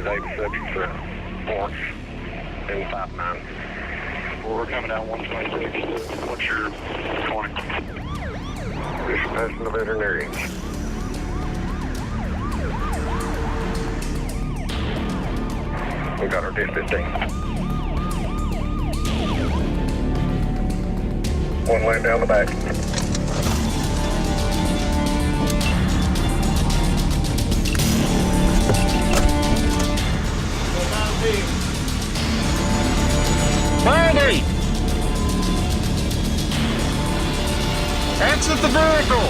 8 subjects warrants in 5-9. Well, we're coming down 126. What's your 20? Just passing the veterinarians. We got our 10-15. One laying down the back. Brandy! Exit the vehicle!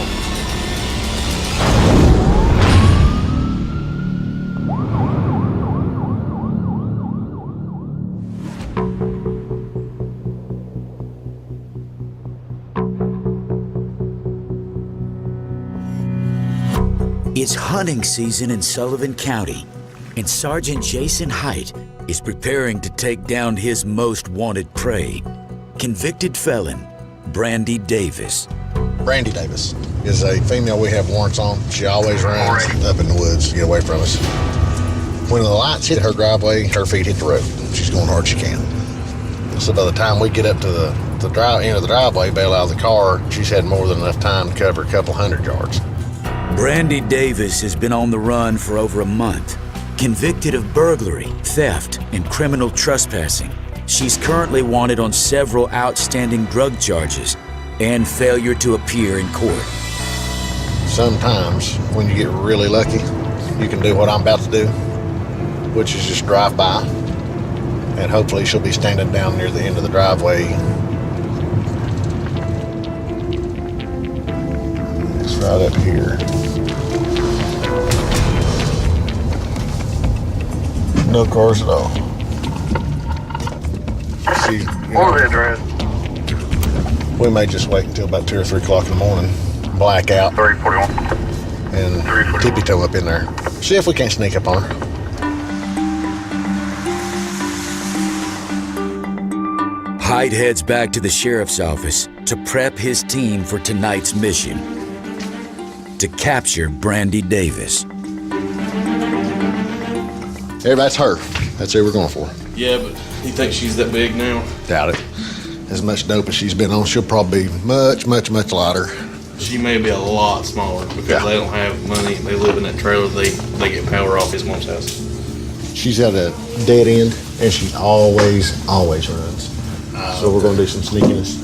It's hunting season in Sullivan County, and Sergeant Jason Height is preparing to take down his most wanted prey, convicted felon Brandy Davis. Brandy Davis is a female we have warrants on. She always runs up in the woods to get away from us. When the lights hit her driveway, her feet hit the road. She's going hard as she can. So by the time we get up to the end of the driveway, bail out of the car, she's had more than enough time to cover a couple 100 yards. Brandy Davis has been on the run for over a month. Convicted of burglary, theft, and criminal trespassing, she's currently wanted on several outstanding drug charges and failure to appear in court. Sometimes, when you get really lucky, you can do what I'm about to do, which is just drive by, and hopefully she'll be standing down near the end of the driveway. It's right up here. No cars at all. See, we may just wait until about 2 or 3 o'clock in the morning, black out, 341. and tippy-toe up in there. See if we can't sneak up on her. Hyde heads back to the sheriff's office to prep his team for tonight's mission: to capture Brandy Davis. Hey, that's her. That's who we're going for. Yeah, but you think she's that big now? Doubt it. As much dope as she's been on, she'll probably be much, much, much lighter. She may be a lot smaller because they don't have money. They live in that trailer. They get power off his mom's house. She's at a dead end, and she always runs. So we're going to do some sneakiness.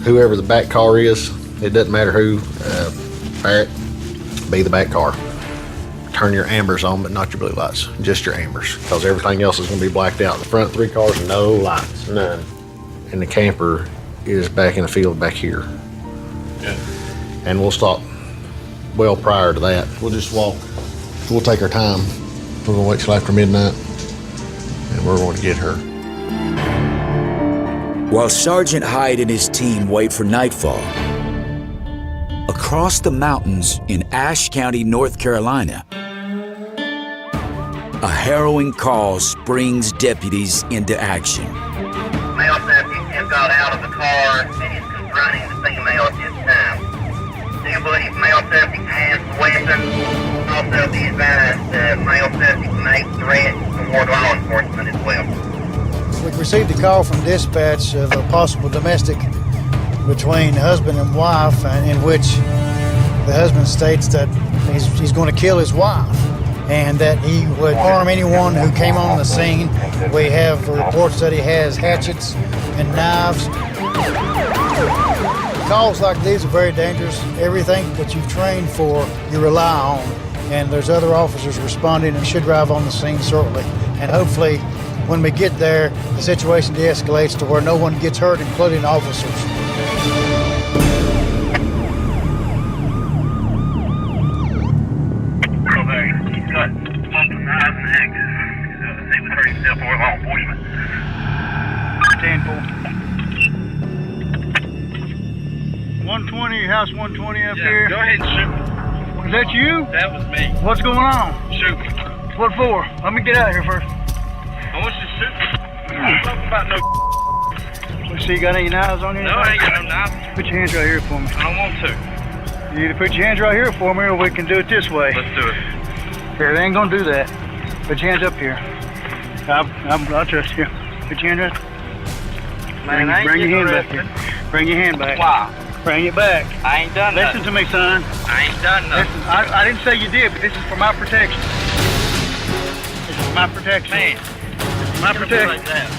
Whoever the back car is, it doesn't matter who, Barrett, be the back car. Turn your ambers on, but not your blue lights, just your ambers, because everything else is going to be blacked out. The front 3 cars, no lights, none. And the camper is back in the field back here. Yeah. And we'll stop well prior to that. We'll just walk. We'll take our time. We're going to wait till after midnight, and we're going to get her. While Sergeant Hyde and his team wait for nightfall, across the mountains in Ashe County, North Carolina, a harrowing call springs deputies into action. Male subject has got out of the car and is confronting the female at this time. Do you believe male subject has the weapon? Also be advised male subject may threat toward law enforcement as well. We received a call from dispatch of a possible domestic between husband and wife, in which the husband states that he's going to kill his wife and that he would harm anyone who came on the scene. We have reports that he has hatchets and knives. Calls like these are very dangerous. Everything that you've trained for, you rely on. And there's other officers responding and should arrive on the scene shortly. And hopefully, when we get there, the situation de-escalates to where no one gets hurt, including officers. He's got multiple knives and axes. He was hurt himself for law enforcement. 10-4. 120, house 120 up here. Go ahead and shoot. Is that you? That was me. What's going on? Shoot. What for? Let me get out of here first. I want you to shoot. I'm talking about no. Let's see, you got any knives on you? No, I ain't got no knife. Put your hands right here for me. I don't want to. You either put your hands right here for me or we can do it this way. Let's do it. Here, they ain't gonna do that. Put your hands up here. I'll trust you. Put your hand up. Man, I ain't Bring your hand back arrested. here. Bring your hand back. Wow. Bring it back. I ain't done Listen nothing. to me, son. I ain't done nothing. Listen, I didn't say you did, but this is for my protection. This is my protection. Man, This is my like protection. that.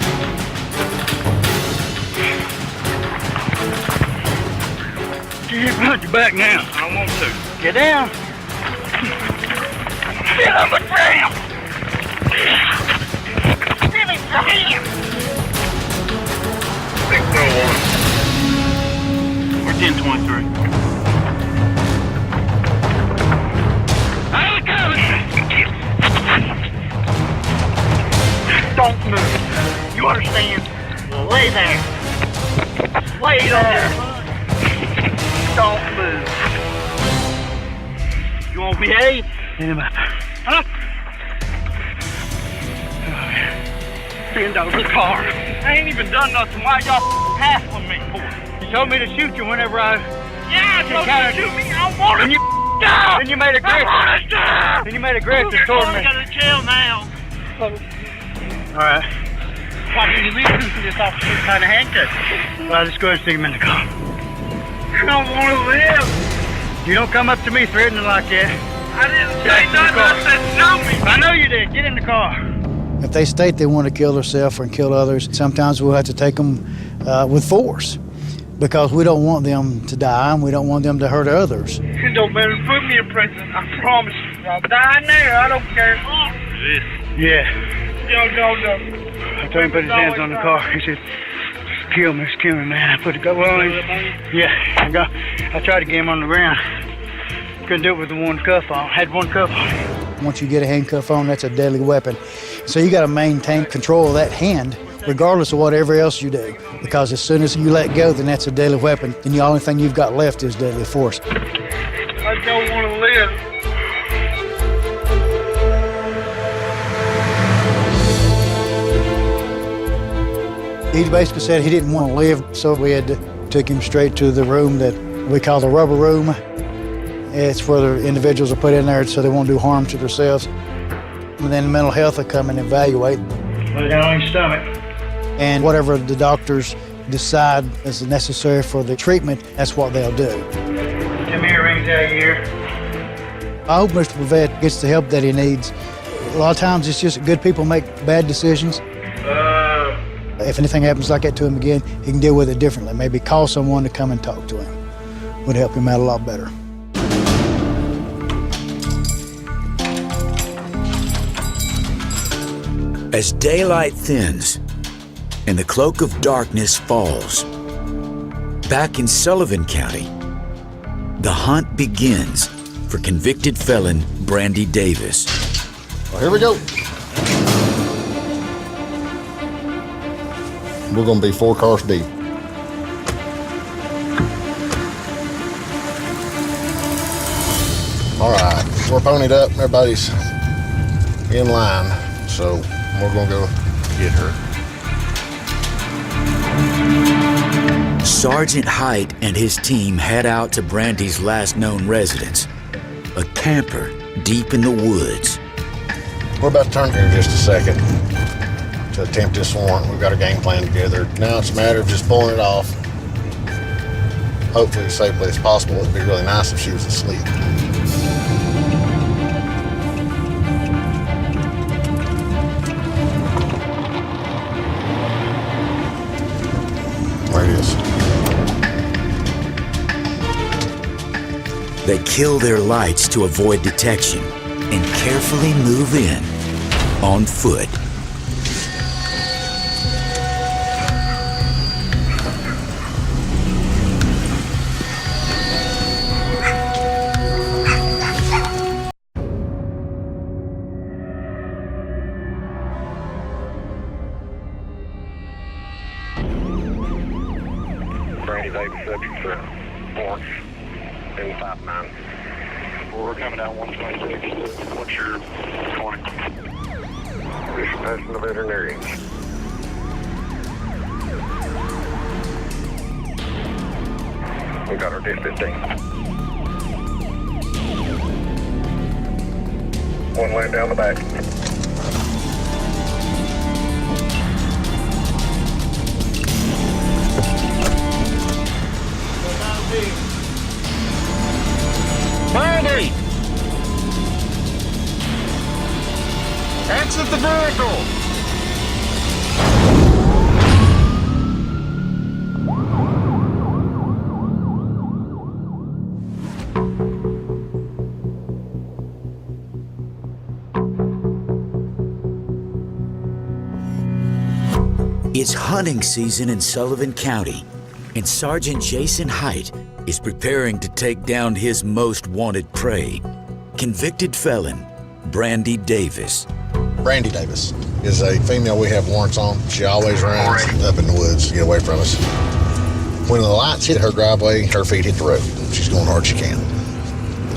Get behind your back now. I don't want to. Get down. Get on the ground. Give me your hand. 601. We're 1023. I'm coming. Don't move. You understand? Lay there. Lay there. Don't move. You won't behave? Huh? Stand out of the car. I ain't even done nothing. Why y'all hassling me for? You told me to shoot you whenever I... Yeah, I told you kinda- to shoot me. I want Then to you... die. Then you made I aggressive. want to die. Then you made aggressive You're toward going me. to jail now. All right. Why didn't you leave this officer kind of handcuffed? Well, just go ahead and stick him in the car. I don't want to live. You don't come up to me threatening like that. I didn't Get say in the nothing. car. I said know me. I know you did. Get in the car. If they state they want to kill themselves or kill others, sometimes we'll have to take them with force because we don't want them to die and we don't want them to hurt others. It don't matter. Put me in prison. I promise you. I'll die in there. I don't care. Yeah. Yo. I told him to put his hands on the car. He said, just kill me, man. I put the gun on him. Yeah, I tried to get him on the ground. Couldn't do it with the one cuff on. Had one cuff on. Once you get a handcuff on, that's a deadly weapon. So you got to maintain control of that hand, regardless of whatever else you do. Because as soon as you let go, then that's a deadly weapon. Then the only thing you've got left is deadly force. I don't want to live. He basically said he didn't want to live, so we took him straight to the room that we call the rubber room. It's where the individuals are put in there so they won't do harm to themselves. And then mental health will come and evaluate. Put it down on your stomach. And whatever the doctors decide is necessary for the treatment, that's what they'll do. Them earrings out of your ear. I hope Mr. Pavette gets the help that he needs. A lot of times it's just good people make bad decisions. If anything happens like that to him again, he can deal with it differently. Maybe call someone to come and talk to him. Would help him out a lot better. As daylight thins and the cloak of darkness falls, back in Sullivan County, the hunt begins for convicted felon Brandy Davis. Well, here we go. We're gonna be 4 cars deep. All right, we're ponied up. Everybody's in line, so we're gonna go get her. Sergeant Height and his team head out to Brandy's last known residence, a camper deep in the woods. We're about to turn here in just a second to attempt this warrant. We've got a game plan together. Now it's a matter of just pulling it off. Hopefully as safely as possible. It'd be really nice if she was asleep. There it is. They kill their lights to avoid detection and carefully move in on foot. Brandy Davis, subject for warrant 259. We're coming down 126. What's your 20? Just passing the veterinarian. We got our D15. One laying down the back. Brandy! Exit the vehicle! It's hunting season in Sullivan County, and Sergeant Jason Height is preparing to take down his most wanted prey, convicted felon Brandy Davis. Brandy Davis is a female we have warrants on. She always runs up in the woods to get away from us. When the lights hit her driveway, her feet hit the road. She's going hard as she can.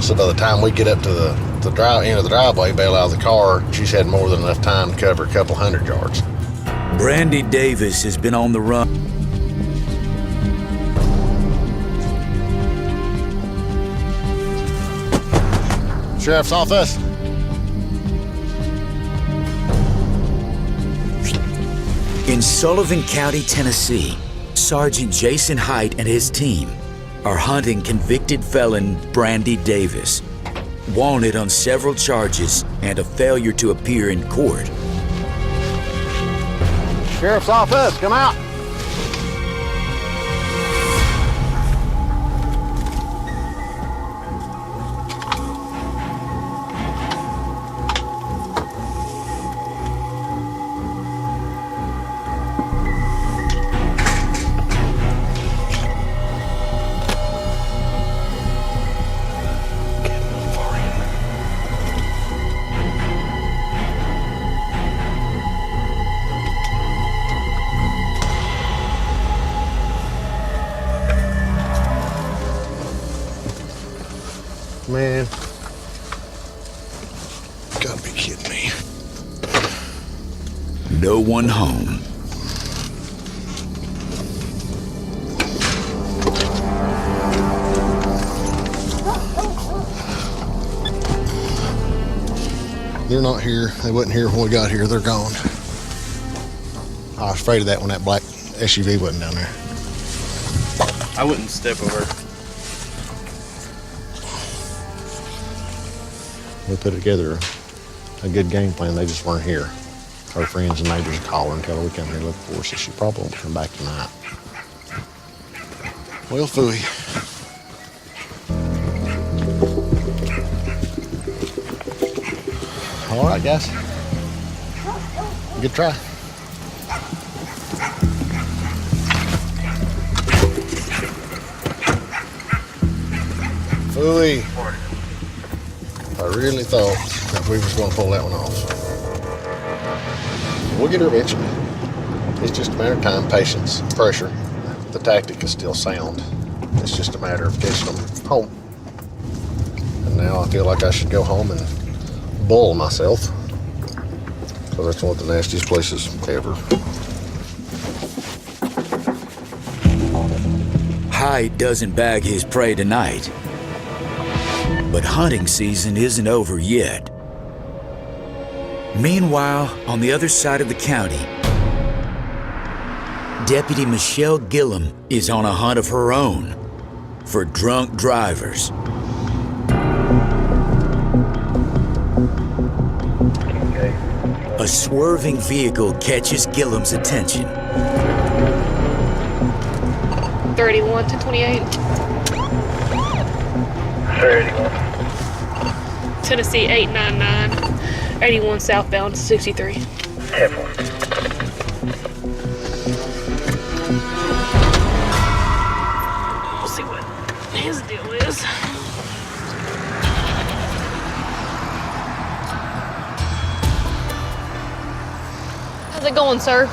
So by the time we get up to the end of the driveway, bail out of the car, she's had more than enough time to cover a couple 100 yards. Brandy Davis has been on the run. Sheriff's office. In Sullivan County, Tennessee, Sergeant Jason Height and his team are hunting convicted felon Brandy Davis, wanted on several charges and a failure to appear in court. Sheriff's office, come out. Man, you gotta be kidding me. No one home. They're not here. They wasn't here when we got here. They're gone. I was afraid of that when that black SUV wasn't down there. I wouldn't step over. We put together a good game plan. They just weren't here. Our friends and neighbors are calling until we come here and look for her, so she probably won't come back tonight. Well, phooey. All right, guys. Good try. Phooey. I really thought that we was going to pull that one off. We'll get her eventually. It's just a matter of time, patience, pressure. The tactic is still sound. It's just a matter of getting them home. And now I feel like I should go home and boil myself, because that's one of the nastiest places ever. Hyde doesn't bag his prey tonight. But hunting season isn't over yet. Meanwhile, on the other side of the county, Deputy Michelle Gillum is on a hunt of her own for drunk drivers. A swerving vehicle catches Gillum's attention. 31 to 28. 31. Tennessee 899. 81 southbound 63. 10-4. We'll see what his deal is. How's it going, sir?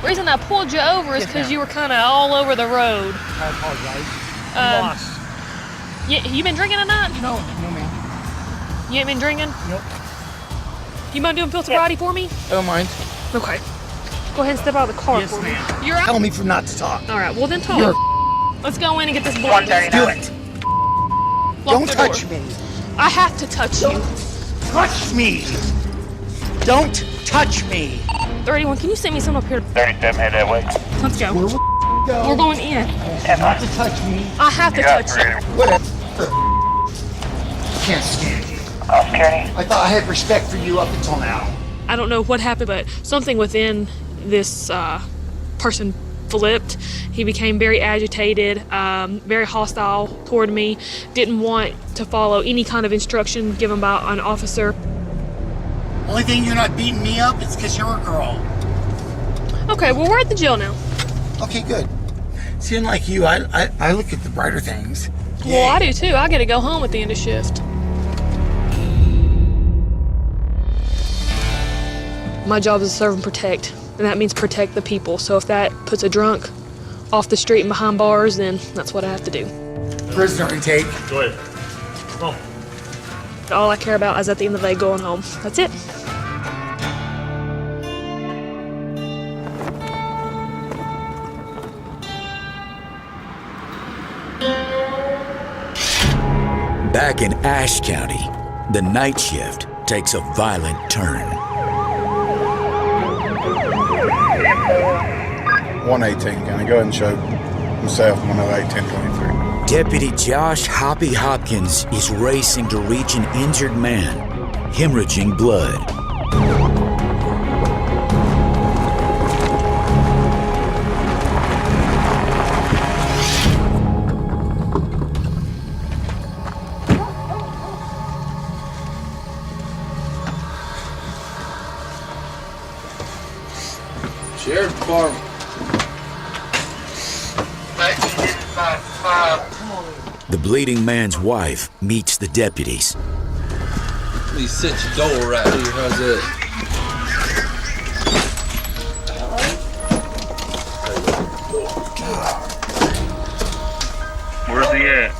The reason I pulled you over is because you were kind of all over the road. I apologize. I'm lost. You been drinking tonight? No, ma'am. You ain't been drinking? Nope. You mind doing field sobriety for me? I don't mind. Okay. Go ahead and step out of the car Yes, for me. ma'am. You're out. Tell me for not to talk. All right, well then talk. You're Let's go in and get this blood. Do it. Lock Don't the touch door. me. I have to touch you. touch me! Don't touch me! 31, can you send me some up here? 37, head that way. Let's go. Go. We're going in. Not to touch me. I have to touch you. Whatever. Can't stand you. I thought I had respect for you up until now. I don't know what happened, but something within this person flipped. He became very agitated, very hostile toward me, didn't want to follow any kind of instruction given by an officer. Only thing you're not beating me up is because you're a girl. Okay, well, we're at the jail now. Okay, good. See, unlike you, I look at the brighter things. Well, I do too. I get to go home at the end of shift. My job is to serve and protect, and that means protect the people. So if that puts a drunk off the street and behind bars, then that's what I have to do. Prisoner intake. Go ahead. Come on. All I care about is at the end of the day going home. That's it. Back in Ashe County, the night shift takes a violent turn. 118, can I go ahead and show myself 108, 1023? Deputy Josh Hoppy Hopkins is racing to reach an injured man, hemorrhaging blood. Sheriff's Department. The bleeding man's wife meets the deputies. Please set your door right here. How's that? Where's he at?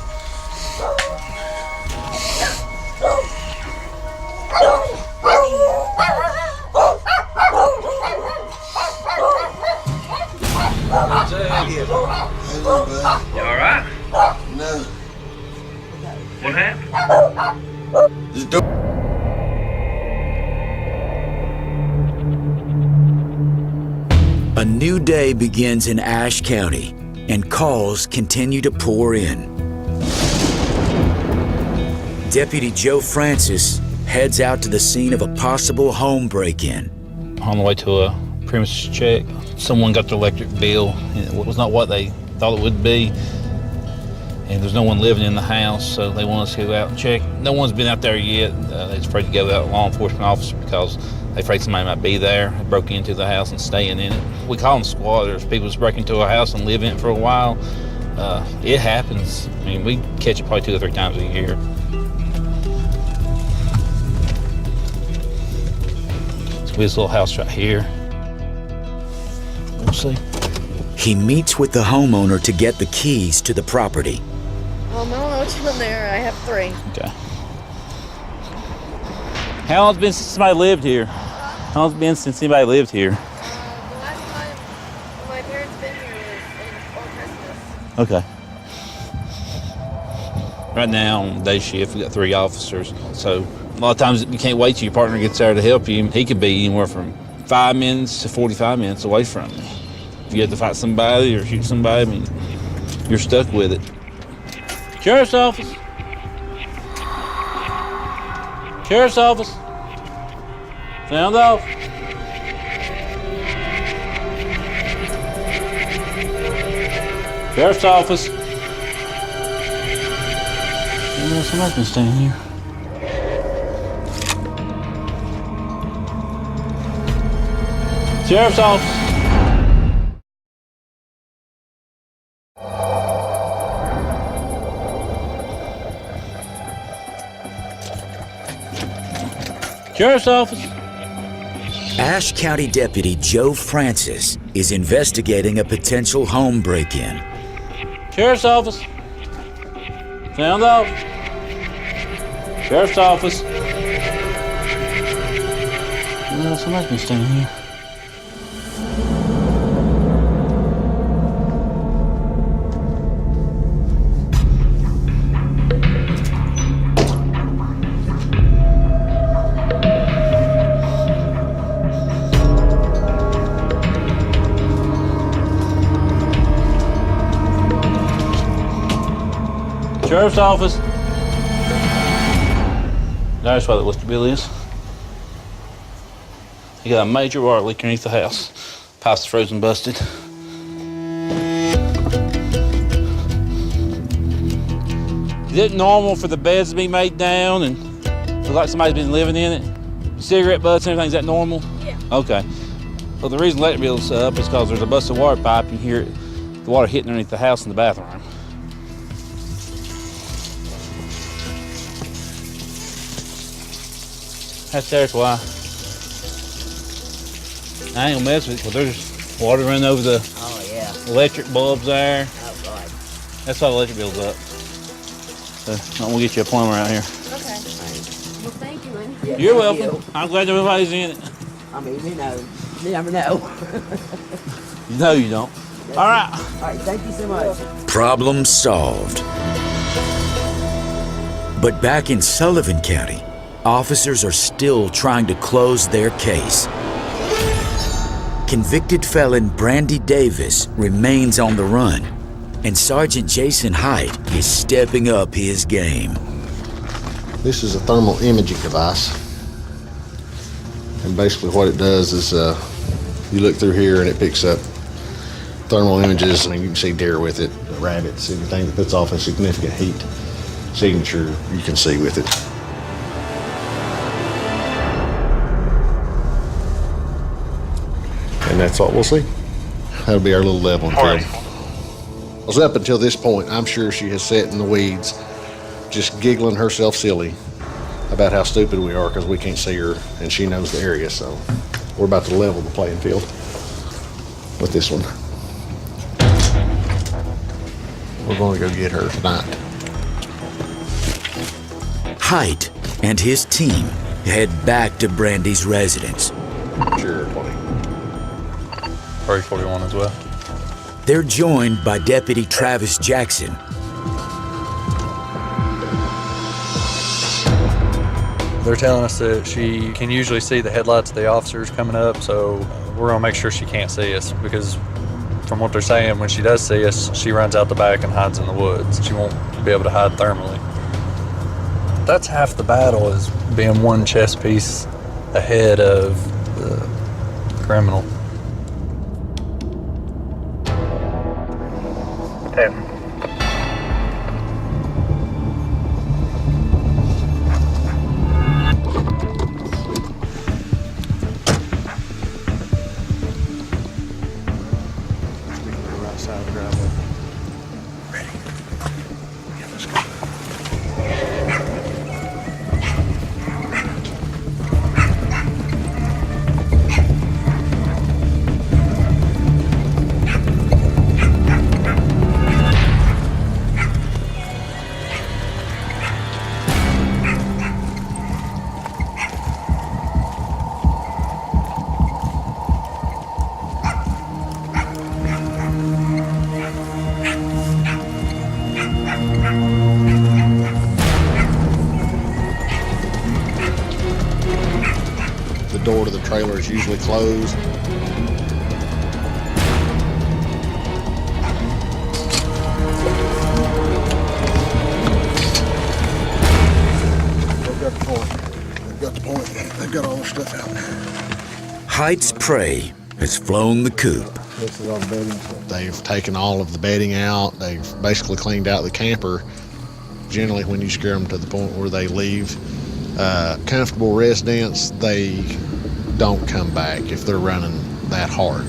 You all right? No. What happened? Just do A new day begins in Ashe County, and calls continue to pour in. Deputy Joe Francis heads out to the scene of a possible home break-in. On the way to a premises check, someone got the electric bill, and it was not what they thought it would be. And there's no one living in the house, so they want us to go out and check. No one's been out there yet. They're afraid to go without a law enforcement officer because they're afraid somebody might be there, broke into the house and staying in it. We call them squatters. People just break into a house and live in it for a while. It happens. I mean, we catch it probably 2 or 3 times a year. So we have this little house right here. We'll see. He meets with the homeowner to get the keys to the property. I don't know what's in there. I have 3. Okay. How long's it been since somebody lived here? How long's it been since anybody lived here? The last time my parents been here was before Christmas. Okay. Right now, on day shift, we got 3 officers. So a lot of times you can't wait till your partner gets there to help you. He could be anywhere from 5 minutes to 45 minutes away from you. If you have to fight somebody or shoot somebody, I mean, you're stuck with it. Sheriff's office. Sheriff's office. Sound off. Sheriff's office. Somebody's been staying here. Sheriff's office. Sheriff's office. Ashe County Deputy Joe Francis is investigating a potential home break-in. Sheriff's office. Sound off. Sheriff's office. Somebody's been staying here. Sheriff's office. That's what the electric bill is. You got a major water leak underneath the house. Pipe's frozen, busted. Is it normal for the beds to be made down and look like somebody's been living in it? Cigarette butts and everything, is that normal? Yeah. Okay. Well, the reason the electric bill's up is because there's a busted water pipe and you hear the water hitting underneath the house in the bathroom. There's why. I ain't gonna mess with it because there's water running over the electric bulbs there. That's why the electric bill's up. So I'm gonna get you a plumber out here. Okay. Well, thank you, man. You're welcome. I'm glad everybody's in it. I mean, you never know. No, you don't. All right. All right, thank you so much. Problem solved. But back in Sullivan County, officers are still trying to close their case. Convicted felon Brandy Davis remains on the run, and Sergeant Jason Height is stepping up his game. This is a thermal imaging device. And basically what it does is you look through here and it picks up thermal images. I mean, you can see deer with it, rabbits, anything that puts off a significant heat signature you can see with it. And that's what we'll see. That'll be our little level and field. Because up until this point, I'm sure she has sat in the weeds just giggling herself silly about how stupid we are because we can't see her and she knows the area. So we're about to level the playing field with this one. We're going to go get her tonight. Height and his team head back to Brandy's residence. Sure, 20. 41 as well. They're joined by Deputy Travis Jackson. They're telling us that she can usually see the headlights of the officers coming up, so we're gonna make sure she can't see us because from what they're saying, when she does see us, she runs out the back and hides in the woods. She won't be able to hide thermally. That's half the battle, is being one chess piece ahead of the criminal. 10. Right side of the driveway. Ready? Yeah, let's go. The door to the trailer is usually closed. They've got the point. They've got the point. They've got all their stuff out. Height's prey has flown the coop. This is all the bedding. They've taken all of the bedding out. They've basically cleaned out the camper. Generally, when you scare them to the point where they leave comfortable residence, they don't come back if they're running that hard.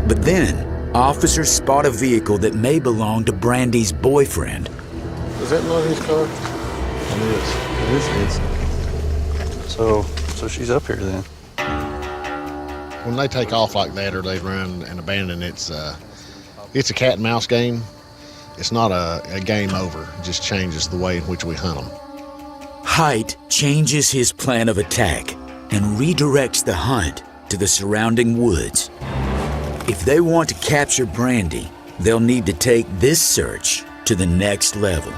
But then, officers spot a vehicle that may belong to Brandy's boyfriend. Is that not his car? It is his. So she's up here then. When they take off like that or they run and abandon, it's a cat and mouse game. It's not a game over. It just changes the way in which we hunt them. Height changes his plan of attack and redirects the hunt to the surrounding woods. If they want to capture Brandy, they'll need to take this search to the next level.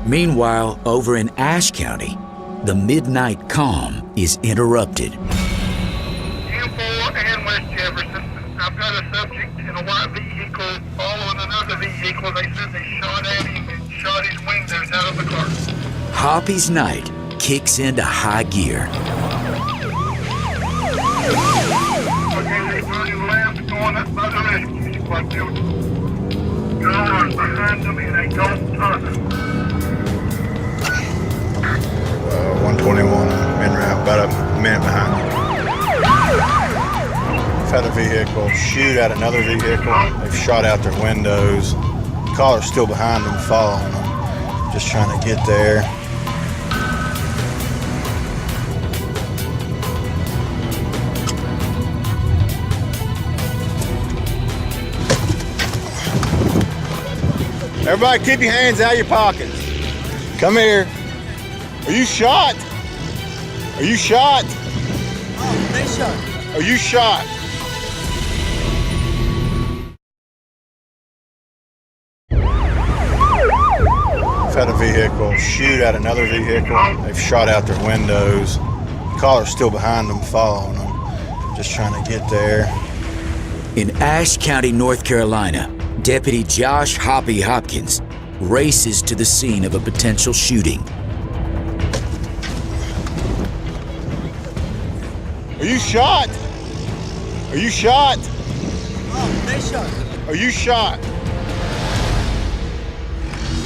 Meanwhile, over in Ashe County, the midnight calm is interrupted. U4 and West a white vehicle following another vehicle. They said they shot at him and shot his windows out of the car. Hoppy's night kicks into high gear. Okay, they turning left, going up by the rescue squad building. Cars behind them in a ghost tunnel. 121 en route, about a minute behind me. We've had a vehicle shoot at another vehicle. They've shot out their windows. The caller's still behind them, following them. Just trying to get there. Everybody keep your hands out of your pockets. Come here. Are you shot? Are you shot? Oh, they shot. Are you shot? We've had a vehicle shoot at another vehicle. They've shot out their windows. The caller's still behind them, following them. Just trying to get there. In Ashe County, North Carolina, Deputy Josh Hoppy Hopkins races to the scene of a potential shooting. Are you shot? Are you shot? Oh, they shot. Are you shot?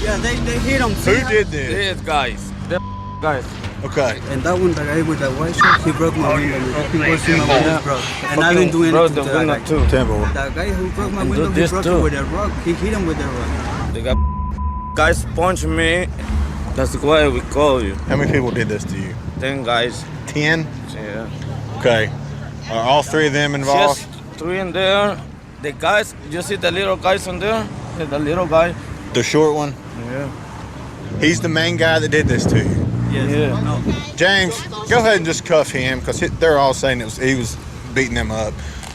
Yeah, they hit him. Who did this? These guys. The guys. Okay. And that one, the guy with the white shirt, he broke my window. He was in my window, bro. And I didn't do anything to that guy. too. Temple. The guy who broke my window, he broke it with a rock. He hit him with a rock. They got guys punch me. That's why we call you. How many people did this to you? 10 guys. 10? Yeah. Okay. Are all three of them involved? Just 3 in there. The guys, you see the little guys on there? The little guy. The short one? Yeah. He's the main guy that did this to you? Yes. Yeah. No. James, go ahead and just cuff him because they're all saying he was beating them up.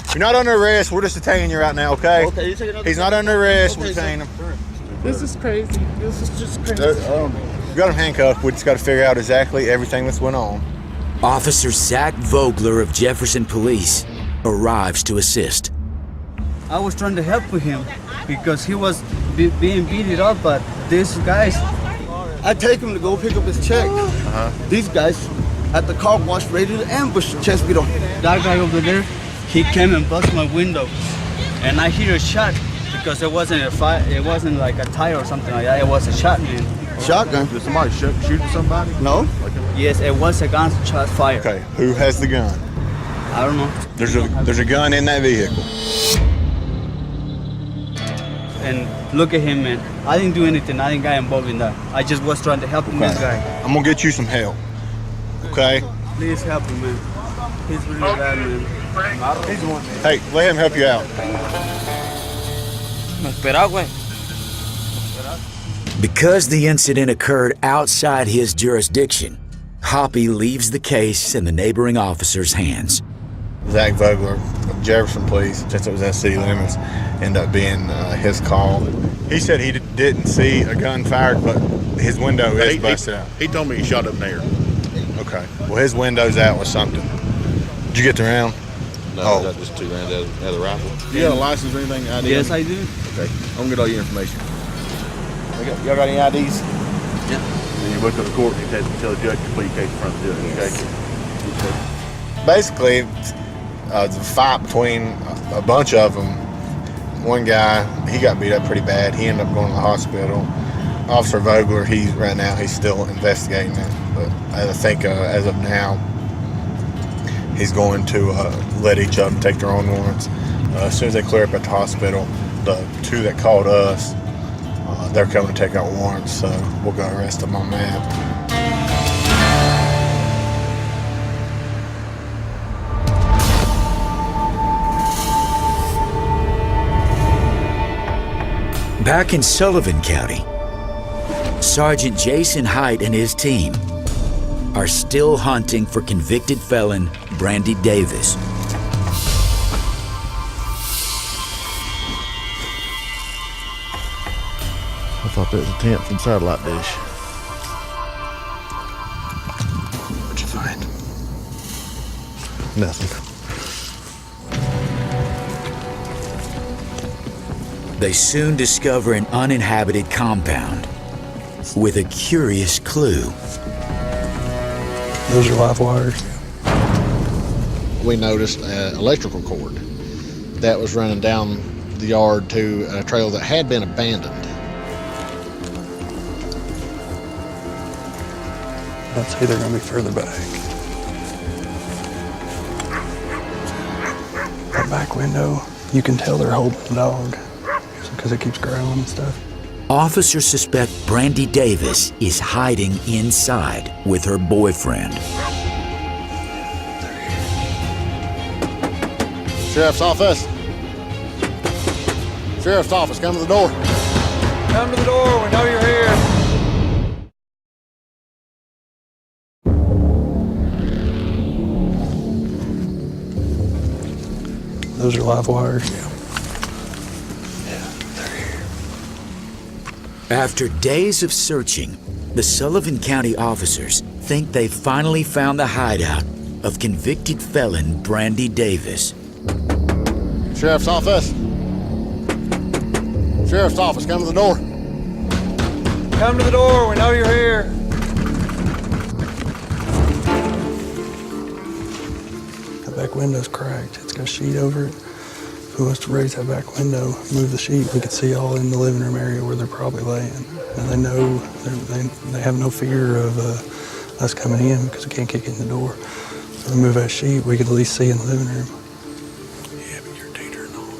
You're not under arrest. We're just detaining you right now, okay? Okay, you take another. He's not under arrest. We're Okay, detaining him. This is crazy. This is just crazy. We got him handcuffed. We just got to figure out exactly everything that's went on. Officer Zach Vogler of Jefferson Police arrives to assist. I was trying to help with him because he was being beaten up, but these guys, I take him to go pick up his check. These guys at the car wash ready to ambush Chesapeake. That guy over there, he came and busted my window, and I hear a shot because it wasn't a fire, it wasn't like a tire or something like that. It was a shot, man. Shotgun? Did somebody shooting somebody? No. Yes, it was a gunshot fire. Okay, who has the gun? I don't know. There's a gun in that vehicle. And look at him, man. I didn't do anything. I didn't get involved in that. I just was trying to help this guy. I'm gonna get you some help. Okay? Please help him, man. He's really bad, man. Hey, let him help you out. Me espera, güey. Because the incident occurred outside his jurisdiction, Hoppy leaves the case in the neighboring officer's hands. Zach Vogler of Jefferson Police, since it was in city limits, ended up being his call. He said he didn't see a gun fired, but his window is busted out. He told me he shot up there. Okay. Well, his window's out with something. Did you get the round? No, that's just 2 rounds out of the rifle. You got a license or anything? ID? Yes, I do. Okay. I'm gonna get all your information. Y'all got any IDs? Yeah. Then you wake up to court and you tell the judge to plead case in front of the judge. Okay. Basically, it's a fight between a bunch of them. One guy, he got beat up pretty bad. He ended up going to the hospital. Officer Vogler, he's still investigating it. But I think as of now, he's going to let each of them take their own warrants. As soon as they clear up at the hospital, the 2 that called us, they're coming to take out warrants, so we'll go arrest them on that. Back in Sullivan County, Sergeant Jason Height and his team are still hunting for convicted felon Brandy Davis. I thought that was a tent from satellite dish. What'd you find? Nothing. They soon discover an uninhabited compound with a curious clue. Those are live wires. We noticed an electrical cord that was running down the yard to a trail that had been abandoned. I'd say they're going to be further back. That back window, you can tell they're holding the dog because it keeps growling and stuff. Officers suspect Brandy Davis is hiding inside with her boyfriend. Sheriff's office. Sheriff's office, come to the door. Come to the door, we know you're here. Those are live wires. After days of searching, the Sullivan County officers think they've finally found the hideout of convicted felon Brandy Davis. Sheriff's office. Sheriff's office, come to the door. Come to the door, we know you're here. That back window's cracked. It's got a sheet over it. If we was to raise that back window, move the sheet, we could see all in the living room area where they're probably laying. And they know, they have no fear of us coming in because we can't kick in the door. If we move that sheet, we could at least see in the living room. Yeah, but your teeter and all.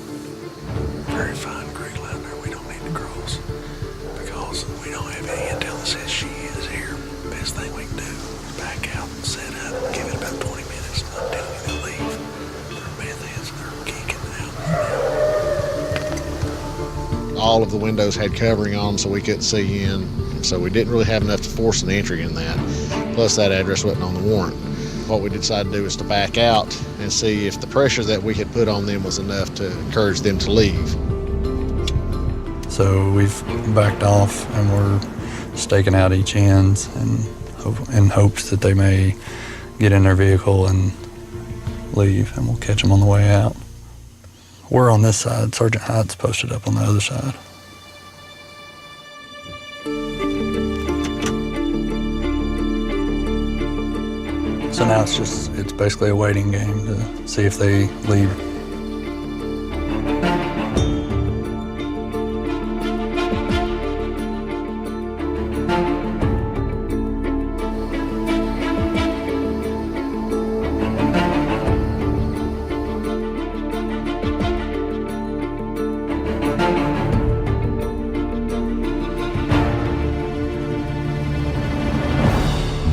Very fine gray line there. We don't need to cross because we don't have any intel that says she is here. Best thing we can do is back out and set up, give it about 20 minutes until they leave. They're meth heads, they're geeking out. All of the windows had covering on them so we couldn't see in. So we didn't really have enough to force an entry in that. Plus that address wasn't on the warrant. What we decided to do was to back out and see if the pressure that we had put on them was enough to encourage them to leave. So we've backed off and we're staking out each end in hopes that they may get in their vehicle and leave, and we'll catch them on the way out. We're on this side. Sergeant Hyde's posted up on the other side. So now it's basically a waiting game to see if they leave.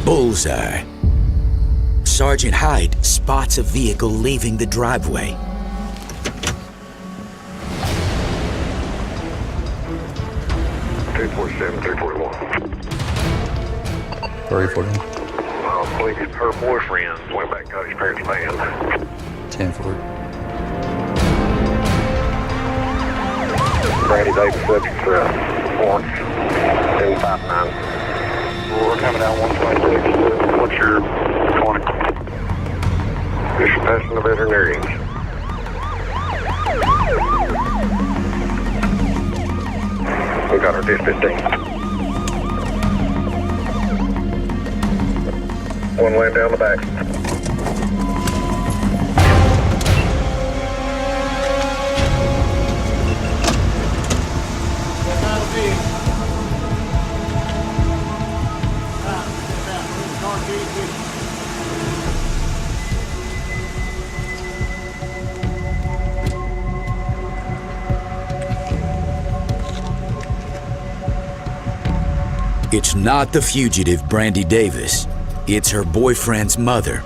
Bullseye. Sergeant Hyde spots a vehicle leaving the driveway. I believe her boyfriend went back and got his parents' van. 10-4. Brandy Davis subject for warrant 259. We're coming down 126. What's your 20? Just passing the veterinarians. We got our 1015. One laying down the back. It's not the fugitive Brandy Davis. It's her boyfriend's mother.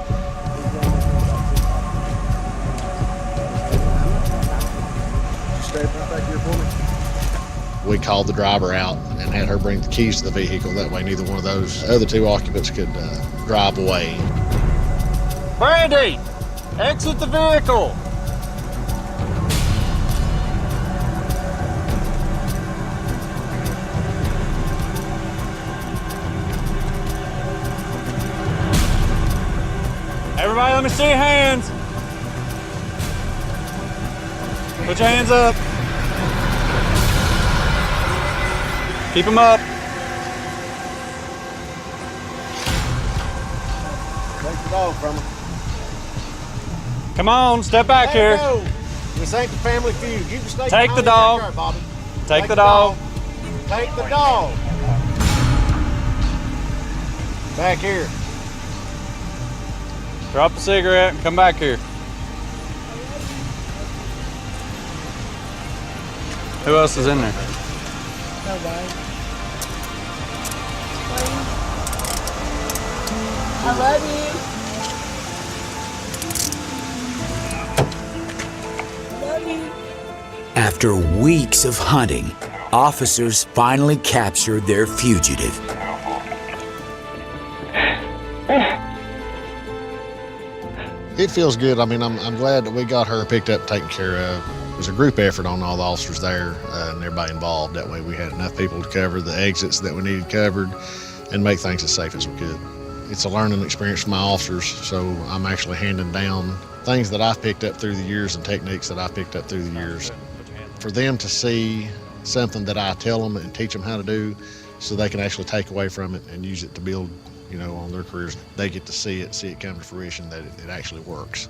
We called the driver out and had her bring the keys to the vehicle. That way neither one of those other two occupants could drive away. Brandy, exit the vehicle. Everybody, let me see your hands. Put your hands up. Keep them up. Take the dog from him. Come on, step back here. Go. This ain't the family feud. You can stay Take the behind dog. backyard, Bobby. Take the dog. Take the dog. Back here. Drop the cigarette and come back here. Who else is in there? Nobody. I love you. After weeks of hunting, officers finally captured their fugitive. It feels good. I mean, I'm glad that we got her picked up, taken care of. It was a group effort on all the officers there and everybody involved. That way we had enough people to cover the exits that we needed covered and make things as safe as we could. It's a learning experience for my officers, so I'm actually handing down things that I've picked up through the years and techniques that I've picked up through the years. For them to see something that I tell them and teach them how to do so they can actually take away from it and use it to build, on their careers, they get to see it come to fruition that it actually works.